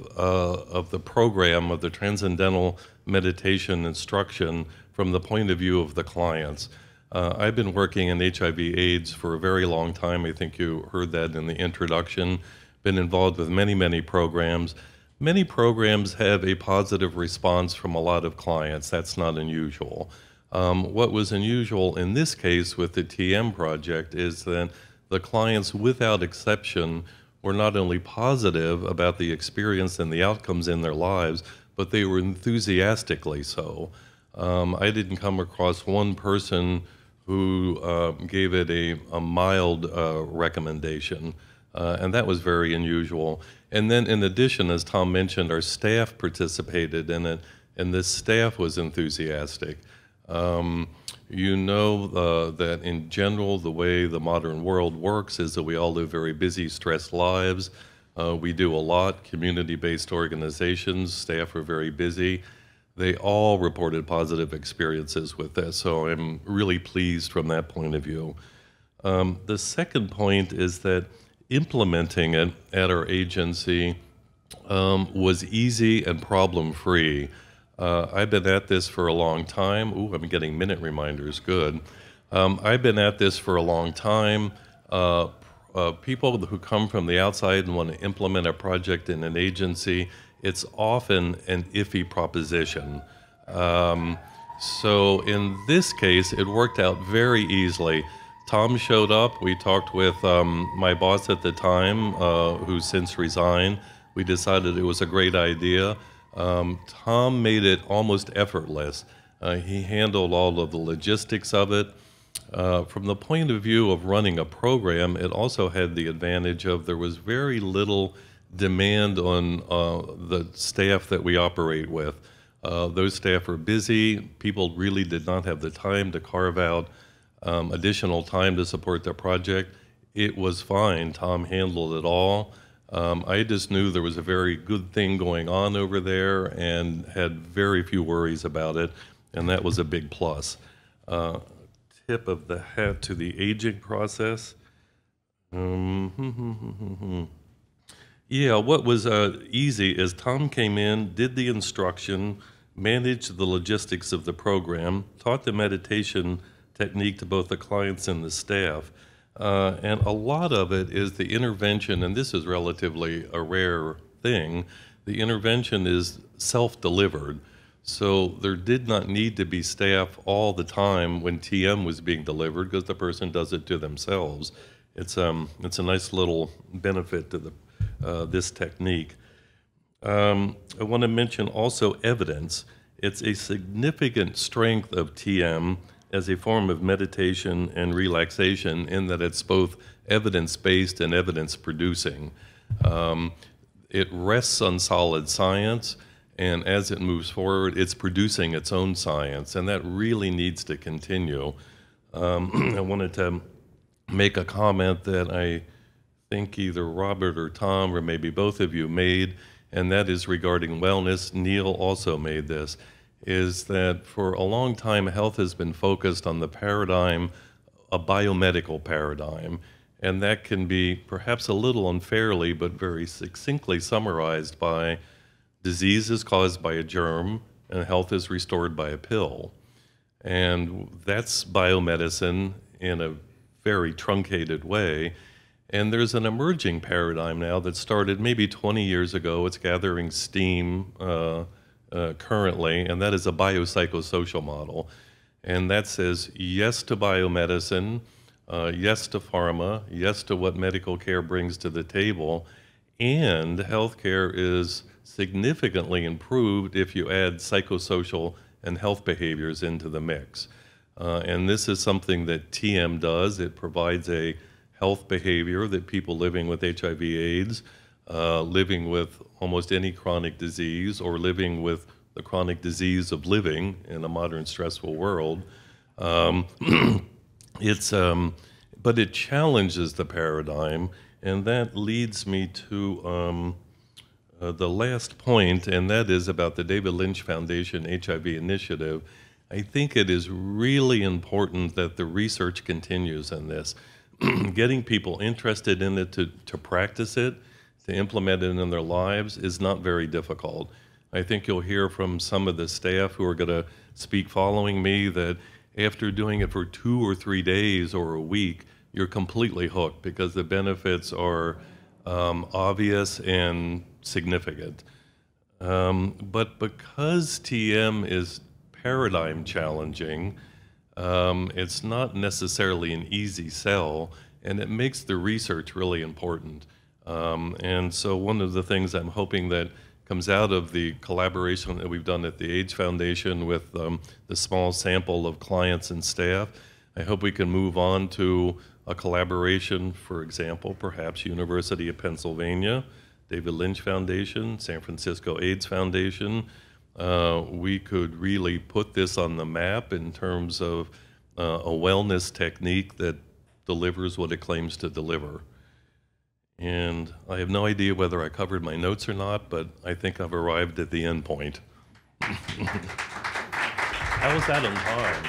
the program, of the Transcendental Meditation instruction from the point of view of the clients. I've been working in HIV/AIDS for a very long time. I think you heard that in the introduction. Been involved with many, many programs. Many programs have a positive response from a lot of clients. That's not unusual. What was unusual in this case with the TM project is that the clients, without exception, were not only positive about the experience and the outcomes in their lives, but they were enthusiastically so. I didn't come across one person who gave it a mild recommendation, and that was very unusual. And then in addition, as Tom mentioned, our staff participated in it, and the staff was enthusiastic. You know that in general, the way the modern world works is that we all live very busy, stressed lives. We do a lot, community-based organizations, staff are very busy. They all reported positive experiences with this, so I'm really pleased from that point of view. The second point is that implementing it at our agency was easy and problem-free. I've been at this for a long time. Ooh, I'm getting minute reminders, good. I've been at this for a long time. People who come from the outside and want to implement a project in an agency, it's often an iffy proposition. So in this case, it worked out very easily. Tom showed up. We talked with my boss at the time, who's since resigned. We decided it was a great idea. Tom made it almost effortless. He handled all of the logistics of it. From the point of view of running a program, it also had the advantage of there was very little demand on the staff that we operate with. Those staff are busy. People really did not have the time to carve out additional time to support their project. It was fine. Tom handled it all. I just knew there was a very good thing going on over there and had very few worries about it, and that was a big plus. Tip of the hat to the aging process. Yeah, what was easy is Tom came in, did the instruction, managed the logistics of the program, taught the meditation technique to both the clients and the staff. And a lot of it is the intervention, and this is relatively a rare thing. The intervention is self-delivered. So there did not need to be staff all the time when TM was being delivered because the person does it to themselves. It's a nice little benefit to this technique. I want to mention also evidence. It's a significant strength of TM as a form of meditation and relaxation in that it's both evidence-based and evidence-producing. It rests on solid science, and as it moves forward, it's producing its own science, and that really needs to continue. I wanted to make a comment that I think either Robert or Tom, or maybe both of you made, and that is regarding wellness. Neil also made this, is that for a long time, health has been focused on the paradigm, a biomedical paradigm, and that can be perhaps a little unfairly, but very succinctly summarized by disease is caused by a germ, and health is restored by a pill. And that's biomedicine in a very truncated way. And there's an emerging paradigm now that started maybe 20 years ago. It's gathering steam currently, and that is a biopsychosocial model. And that says yes to biomedicine, yes to pharma, yes to what medical care brings to the table, and healthcare is significantly improved if you add psychosocial and health behaviors into the mix. And this is something that TM does. It provides a health behavior that people living with HIV/AIDS, living with almost any chronic disease, or living with the chronic disease of living in a modern stressful world, but it challenges the paradigm, and that leads me to the last point, and that is about the David Lynch Foundation HIV initiative. I think it is really important that the research continues in this. Getting people interested in it to practice it, to implement it in their lives is not very difficult. I think you'll hear from some of the staff who are going to speak following me that after doing it for 2 or 3 days or a week, you're completely hooked because the benefits are obvious and significant. But because TM is paradigm challenging, it's not necessarily an easy sell, and it makes the research really important. And so one of the things I'm hoping that comes out of the collaboration that we've done at the AIDS Foundation with the small sample of clients and staff, I hope we can move on to a collaboration, for example, perhaps University of Pennsylvania, David Lynch Foundation, San Francisco AIDS Foundation. We could really put this on the map in terms of a wellness technique that delivers what it claims to deliver. And I have no idea whether I covered my notes or not, but I think I've arrived at the end point. How was that on time?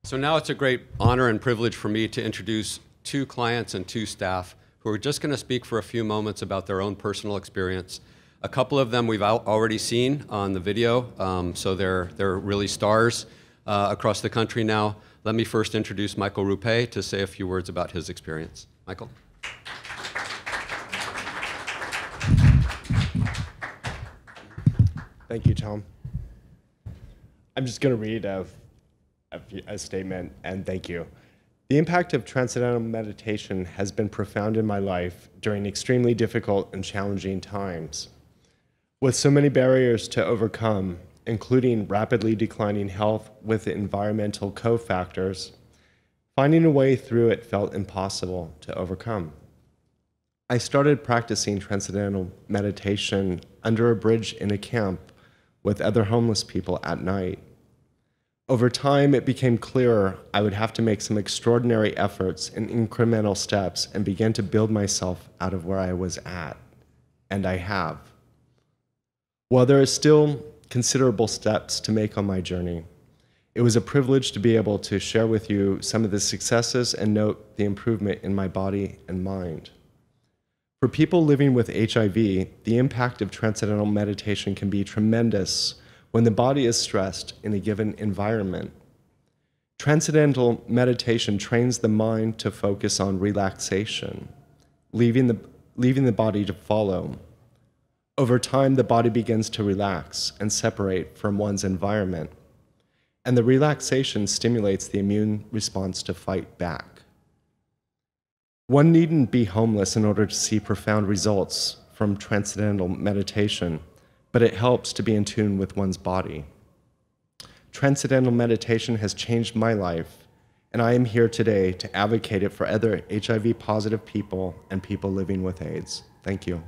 So now it's a great honor and privilege for me to introduce 2 clients and 2 staff who are just going to speak for a few moments about their own personal experience. A couple of them we've already seen on the video, so they're really stars across the country now. Let me first introduce Michael Rupe to say a few words about his experience. Michael. Thank you, Tom. I'm just going to read a statement, and thank you. The impact of Transcendental Meditation has been profound in my life during extremely difficult and challenging times. With so many barriers to overcome, including rapidly declining health with environmental cofactors, finding a way through it felt impossible to overcome. I started practicing Transcendental Meditation under a bridge in a camp with other homeless people at night. Over time, it became clearer I would have to make some extraordinary efforts and incremental steps and begin to build myself out of where I was at, and I have. While there is still considerable steps to make on my journey, it was a privilege to be able to share with you some of the successes and note the improvement in my body and mind. For people living with HIV, the impact of Transcendental Meditation can be tremendous when the body is stressed in a given environment. Transcendental Meditation trains the mind to focus on relaxation, leaving the body to follow. Over time, the body begins to relax and separate from one's environment, and the relaxation stimulates the immune response to fight back. One needn't be homeless in order to see profound results from Transcendental Meditation, but it helps to be in tune with one's body. Transcendental Meditation has changed my life, and I am here today to advocate it for other HIV-positive people and people living with AIDS. Thank you.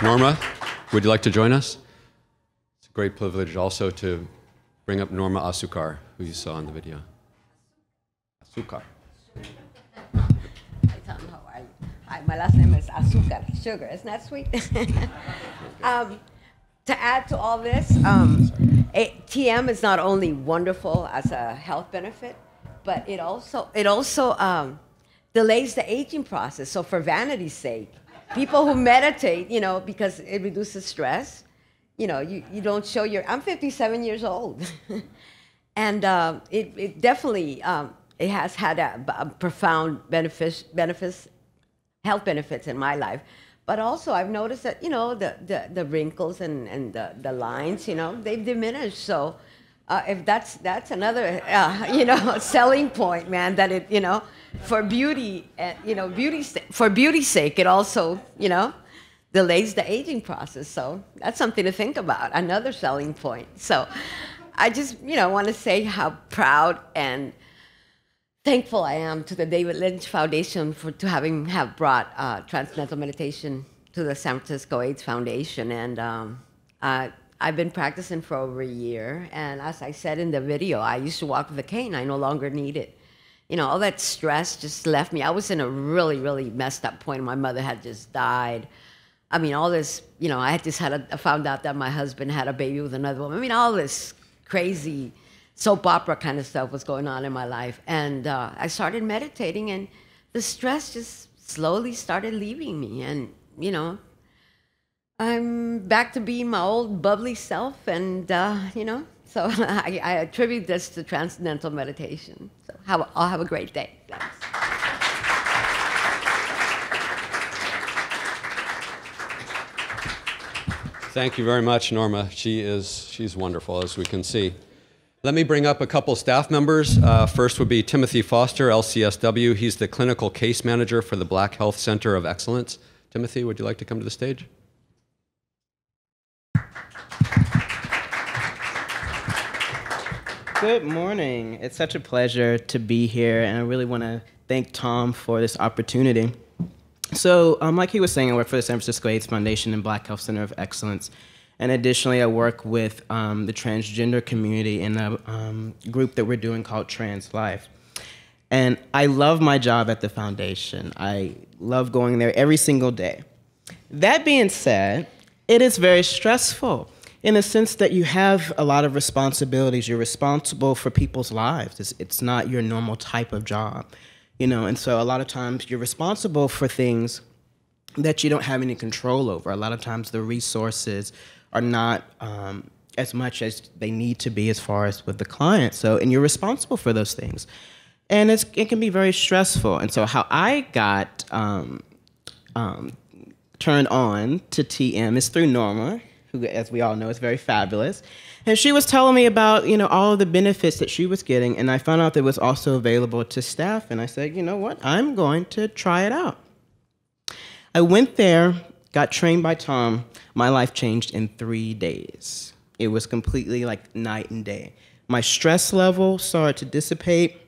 Norma, would you like to join us? It's a great privilege also to bring up Norma Asukar, who you saw in the video. Asukar. My last name is Azúcar, sugar. Isn't that sweet? To add to all this, TM is not only wonderful as a health benefit, but it also delays the aging process. So for vanity's sake, people who meditate, you know, because it reduces stress, you know, you don't show your. I'm 57 years old, and it definitely it has had a profound health benefits in my life. But also I've noticed that, you know, the wrinkles and the lines, you know, they've diminished. So if that's another, you know, selling point, man, that it, you know, for beauty, you know, for beauty's sake, it also, you know, delays the aging process. So that's something to think about, another selling point. So I just, you know, want to say how proud and thankful I am to the David Lynch Foundation to have brought Transcendental Meditation to the San Francisco AIDS Foundation. And I've been practicing for over a year. And as I said in the video, I used to walk with a cane. I no longer need it. You know, all that stress just left me. I was in a really, really messed up point. My mother had just died. I mean, all this, you know, I found out that my husband had a baby with another woman. I mean, all this crazy soap opera kind of stuff was going on in my life. And I started meditating, and the stress just slowly started leaving me. And, you know, I'm back to being my old bubbly self. And, you know, so I attribute this to Transcendental Meditation. So I'll have a great day. Thanks. Thank you very much, Norma. She's wonderful, as we can see. Let me bring up a couple staff members. First would be Timothy Foster, LCSW. He's the clinical case manager for the Black Health Center of Excellence. Timothy, would you like to come to the stage? Good morning. It's such a pleasure to be here, and I really want to thank Tom for this opportunity. So, like he was saying, I work for the San Francisco AIDS Foundation and Black Health Center of Excellence. And additionally, I work with the transgender community in a group that we're doing called Trans Life. And I love my job at the foundation. I love going there every single day. That being said, it is very stressful in the sense that you have a lot of responsibilities. You're responsible for people's lives. It's not your normal type of job, you know. And so a lot of times you're responsible for things that you don't have any control over. A lot of times the resources are not as much as they need to be as far as with the client. So, and you're responsible for those things. And it can be very stressful. And so how I got turned on to TM is through Norma, who, as we all know, is very fabulous. And she was telling me about, you know, all of the benefits that she was getting. And I found out that it was also available to staff. And I said, you know what, I'm going to try it out. I went there, got trained by Tom. My life changed in 3 days. It was completely like night and day. My stress level started to dissipate.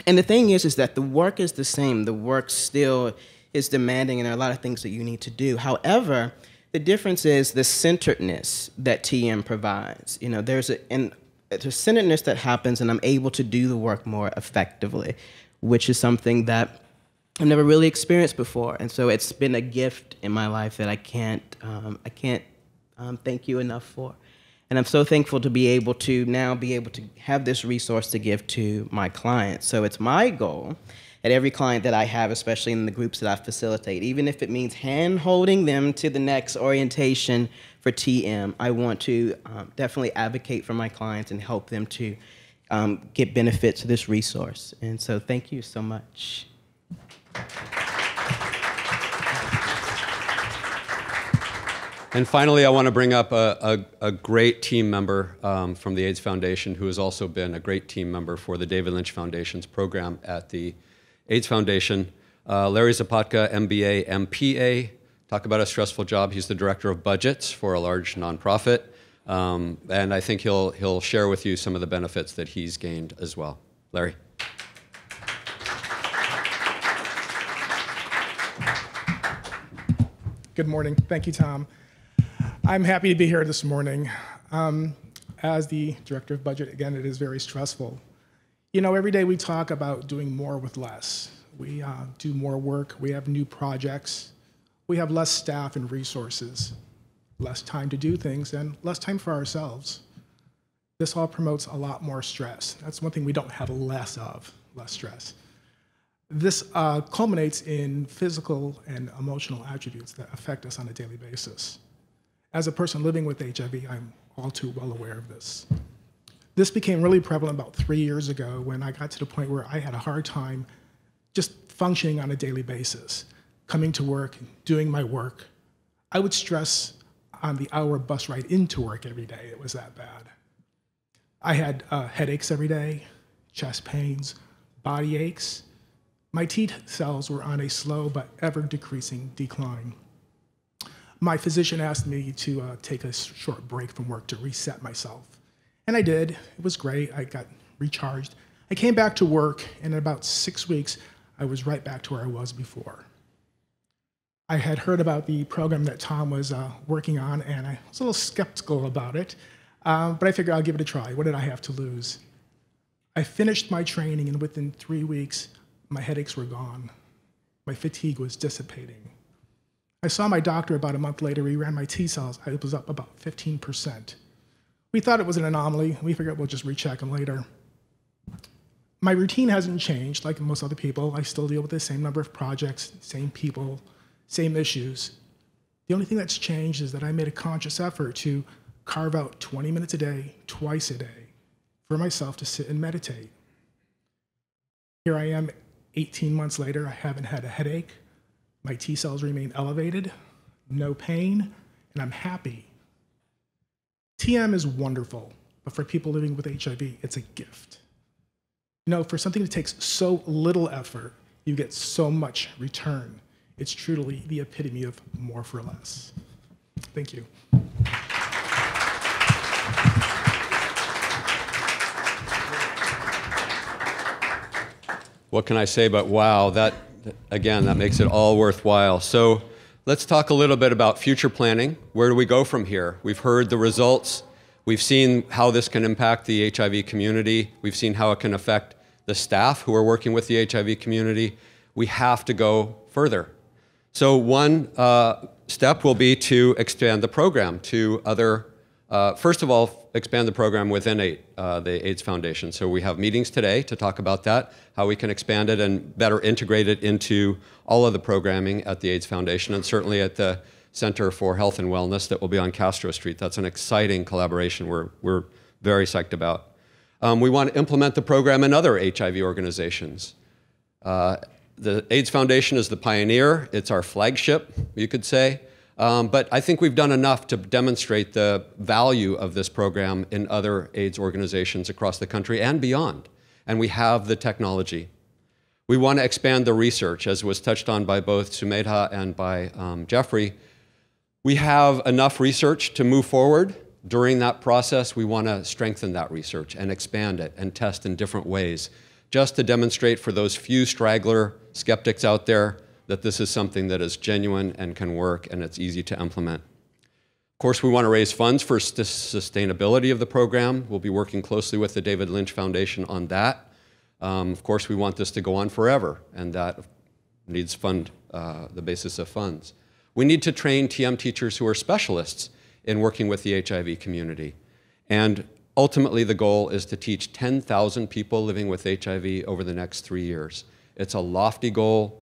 And the thing is that the work is the same. The work still is demanding, and there are a lot of things that you need to do. However, the difference is the centeredness that TM provides. You know, there's a centeredness that happens, and I'm able to do the work more effectively, which is something that I've never really experienced before. And so it's been a gift in my life that I can't thank you enough for. And I'm so thankful to be able to now have this resource to give to my clients. So it's my goal at every client that I have, especially in the groups that I facilitate, even if it means hand-holding them to the next orientation for TM, I want to definitely advocate for my clients and help them to get benefits of this resource. And so thank you so much. And finally, I want to bring up a great team member from the AIDS Foundation who has also been a great team member for the David Lynch Foundation's program at the AIDS Foundation. Larry Zapatka, MBA, MPA. Talk about a stressful job. He's the director of budgets for a large nonprofit. And I think he'll share with you some of the benefits that he's gained as well. Larry. Good morning. Thank you, Tom. I'm happy to be here this morning. As the Director of Budget, again, it is very stressful. You know, every day we talk about doing more with less. We do more work, we have new projects, we have less staff and resources, less time to do things, and less time for ourselves. This all promotes a lot more stress. That's one thing we don't have less of, less stress. This culminates in physical and emotional attributes that affect us on a daily basis. As a person living with HIV, I'm all too well aware of this. This became really prevalent about 3 years ago when I got to the point where I had a hard time just functioning on a daily basis, coming to work, doing my work. I would stress on the hour bus ride into work every day. It was that bad. I had headaches every day, chest pains, body aches. My T cells were on a slow but ever decreasing decline. My physician asked me to take a short break from work to reset myself. And I did. It was great. I got recharged. I came back to work, and in about 6 weeks, I was right back to where I was before. I had heard about the program that Tom was working on, and I was a little skeptical about it, but I figured I'll give it a try. What did I have to lose? I finished my training, and within 3 weeks, my headaches were gone. My fatigue was dissipating. I saw my doctor about a month later. He ran my T cells. I was up about 15%. We thought it was an anomaly. We figured we'll just recheck them later. My routine hasn't changed like most other people. I still deal with the same number of projects, same people, same issues. The only thing that's changed is that I made a conscious effort to carve out 20 minutes a day, twice a day, for myself to sit and meditate. Here I am 18 months later. I haven't had a headache. My T cells remain elevated, no pain, and I'm happy. TM is wonderful, but for people living with HIV, it's a gift. You know, for something that takes so little effort, you get so much return. It's truly the epitome of more for less. Thank you. What can I say but wow, that makes it all worthwhile. So let's talk a little bit about future planning. Where do we go from here? We've heard the results. We've seen how this can impact the HIV community. We've seen how it can affect the staff who are working with the HIV community. We have to go further. So one step will be to expand the program to other, first of all, expand the program within the AIDS Foundation. So we have meetings today to talk about that, how we can expand it and better integrate it into all of the programming at the AIDS Foundation and certainly at the Center for Health and Wellness that will be on Castro Street. That's an exciting collaboration we're very psyched about. We want to implement the program in other HIV organizations. The AIDS Foundation is the pioneer. It's our flagship, you could say. But I think we've done enough to demonstrate the value of this program in other AIDS organizations across the country and beyond. And we have the technology. We want to expand the research, as was touched on by both Sumedha and by Jeffrey. We have enough research to move forward. During that process, we want to strengthen that research and expand it and test in different ways, just to demonstrate for those few straggler skeptics out there that this is something that is genuine and can work and it's easy to implement. Of course, we want to raise funds for sustainability of the program. We'll be working closely with the David Lynch Foundation on that. Of course, we want this to go on forever, and that needs the basis of funds. We need to train TM teachers who are specialists in working with the HIV community. And ultimately, the goal is to teach 10,000 people living with HIV over the next 3 years. It's a lofty goal.